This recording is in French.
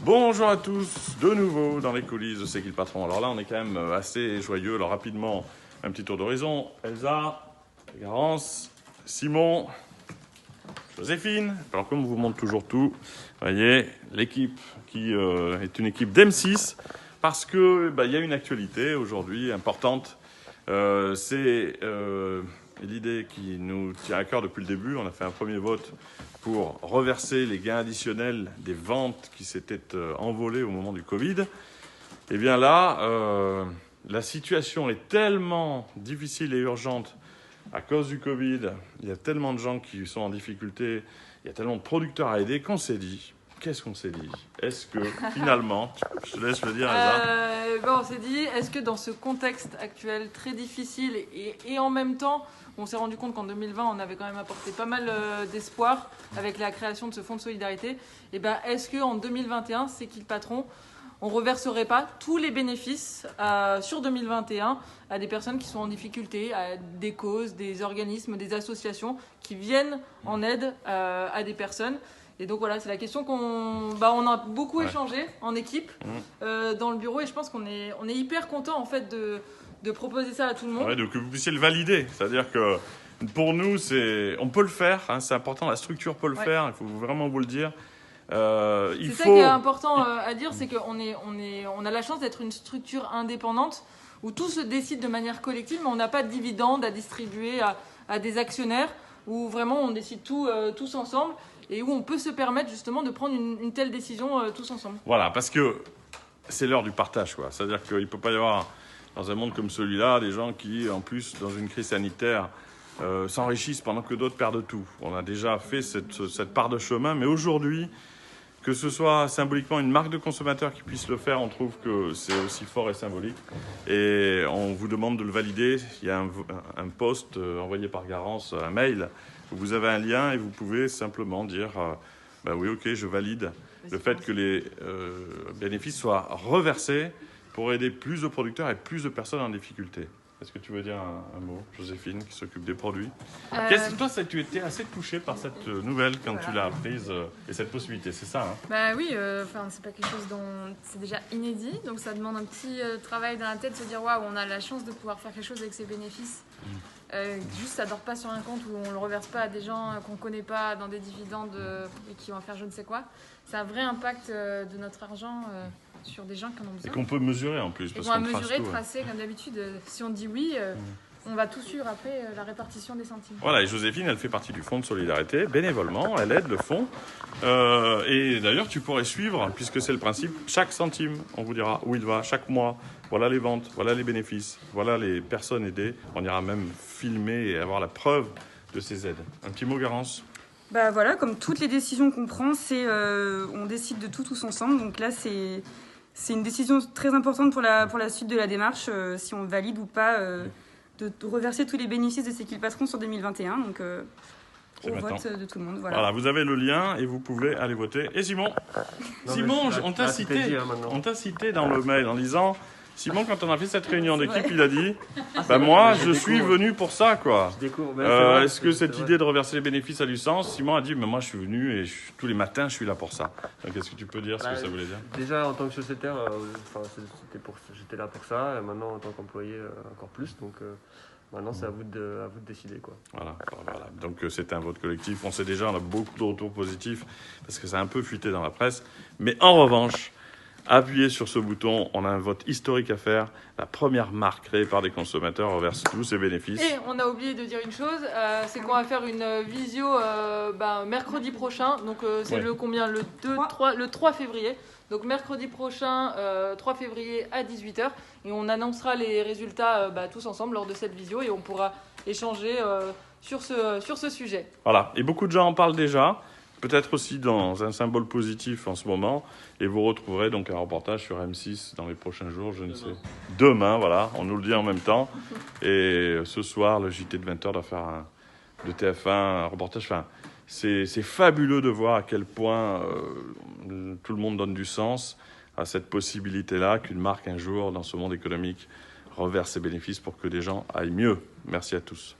Bonjour à tous, de nouveau dans les coulisses de C'est qui le patron. Alors là, on est quand même assez joyeux. Alors rapidement, un petit tour d'horizon. Elsa, Garance, Simon, Joséphine. Alors comme on vous montre toujours tout, vous voyez, l'équipe qui est une équipe d'M6 parce que il y a une actualité aujourd'hui importante. C'est l'idée qui nous tient à cœur depuis le début. On a fait un premier vote pour reverser les gains additionnels des ventes qui s'étaient envolées au moment du Covid. Et bien là, la situation est tellement difficile et urgente à cause du Covid. Il y a tellement de gens qui sont en difficulté, il y a tellement de producteurs à aider qu'on s'est dit, qu'est-ce qu'on s'est dit? Est-ce que finalement, je te laisse le dire, Elsa. On s'est dit, est-ce que dans ce contexte actuel très difficile et en même temps, on s'est rendu compte qu'en 2020, on avait quand même apporté pas mal d'espoir avec la création de ce fonds de solidarité. Et ben, est-ce qu'en 2021, c'est qui le patron? On ne reverserait pas tous les bénéfices sur 2021 à des personnes qui sont en difficulté, à des causes, des organismes, des associations qui viennent en aide à des personnes. Et donc voilà, c'est la question qu'on a beaucoup échangé en équipe dans le bureau, et je pense qu'on est hyper content en fait de proposer ça à tout le monde. Ouais, donc que vous puissiez le valider, c'est-à-dire que pour nous, on peut le faire, hein, c'est important, la structure peut le faire, il faut vraiment vous le dire. Ça qui est important à dire, c'est qu'on a la chance d'être une structure indépendante où tout se décide de manière collective, mais on n'a pas de dividendes à distribuer à des actionnaires, où vraiment on décide tout tous ensemble et où on peut se permettre justement de prendre une telle décision tous ensemble. Voilà, parce que c'est l'heure du partage, quoi. C'est-à-dire qu'il ne peut pas y avoir, dans un monde comme celui-là, des gens qui, en plus, dans une crise sanitaire, s'enrichissent pendant que d'autres perdent tout. On a déjà fait cette part de chemin, mais aujourd'hui, que ce soit symboliquement une marque de consommateur qui puisse le faire, on trouve que c'est aussi fort et symbolique. Et on vous demande de le valider. Il y a un post envoyé par Garance, un mail, où vous avez un lien et vous pouvez simplement dire oui, ok, je valide le fait que les bénéfices soient reversés pour aider plus de producteurs et plus de personnes en difficulté. Est-ce que tu veux dire un mot, Joséphine, qui s'occupe des produits? Toi, tu étais assez touchée par cette nouvelle quand tu l'as apprise et cette possibilité, c'est ça, hein? Oui, c'est pas quelque chose dont c'est déjà inédit, donc ça demande un petit travail dans la tête de se dire waouh, on a la chance de pouvoir faire quelque chose avec ces bénéfices. Juste, ça dort pas sur un compte où on le reverse pas à des gens qu'on connaît pas dans des dividendes et qui vont faire je ne sais quoi. C'est un vrai impact de notre argent. Sur des gens qui en ont besoin. Et qu'on peut mesurer en plus. Et qu'on va mesurer, tracer, comme d'habitude. Si on dit oui, on va tout suivre après la répartition des centimes. Voilà, et Joséphine, elle fait partie du fonds de solidarité, bénévolement, elle aide le fonds. Et d'ailleurs, tu pourrais suivre, puisque c'est le principe, chaque centime, on vous dira où il va, chaque mois. Voilà les ventes, voilà les bénéfices, voilà les personnes aidées. On ira même filmer et avoir la preuve de ces aides. Un petit mot, Garance? Voilà, comme toutes les décisions qu'on prend, on décide de tout tous ensemble. Donc là, c'est une décision très importante pour la suite de la démarche, si on valide ou pas de reverser tous les bénéfices de C'est qui le patron sur 2021. Donc au vote de tout le monde. Voilà, vous avez le lien et vous pouvez aller voter. Et Simon, on t'a cité dans le mail en disant... Simon, quand on a fait cette réunion d'équipe, il a dit moi, je suis venu pour ça, quoi. Est-ce que cette idée de reverser les bénéfices a du sens? Simon a dit moi, je suis venu et tous les matins, je suis là pour ça. Donc, est-ce que tu peux dire ce que ça voulait dire? Déjà, en tant que sociétaire, j'étais là pour ça. Et maintenant, en tant qu'employé, encore plus. Donc, maintenant, c'est à vous de décider, quoi. Voilà. Donc, c'est un vote collectif. On sait déjà, on a beaucoup de retours positifs parce que ça a un peu fuité dans la presse. Mais en revanche, appuyez sur ce bouton, on a un vote historique à faire. La première marque créée par des consommateurs reverse tous ses bénéfices. Et on a oublié de dire une chose, c'est qu'on va faire une visio mercredi prochain. Donc c'est le 3 février. Donc mercredi prochain, 3 février à 18h. Et on annoncera les résultats tous ensemble lors de cette visio et on pourra échanger sur ce sujet. Voilà, et beaucoup de gens en parlent déjà. Peut-être aussi dans un symbole positif en ce moment. Et vous retrouverez donc un reportage sur M6 dans les prochains jours, je ne sais. Demain, voilà, on nous le dit en même temps. Et ce soir, le JT de 20h doit faire de TF1 un reportage. Enfin, c'est fabuleux de voir à quel point tout le monde donne du sens à cette possibilité-là qu'une marque un jour, dans ce monde économique, reverse ses bénéfices pour que des gens aillent mieux. Merci à tous.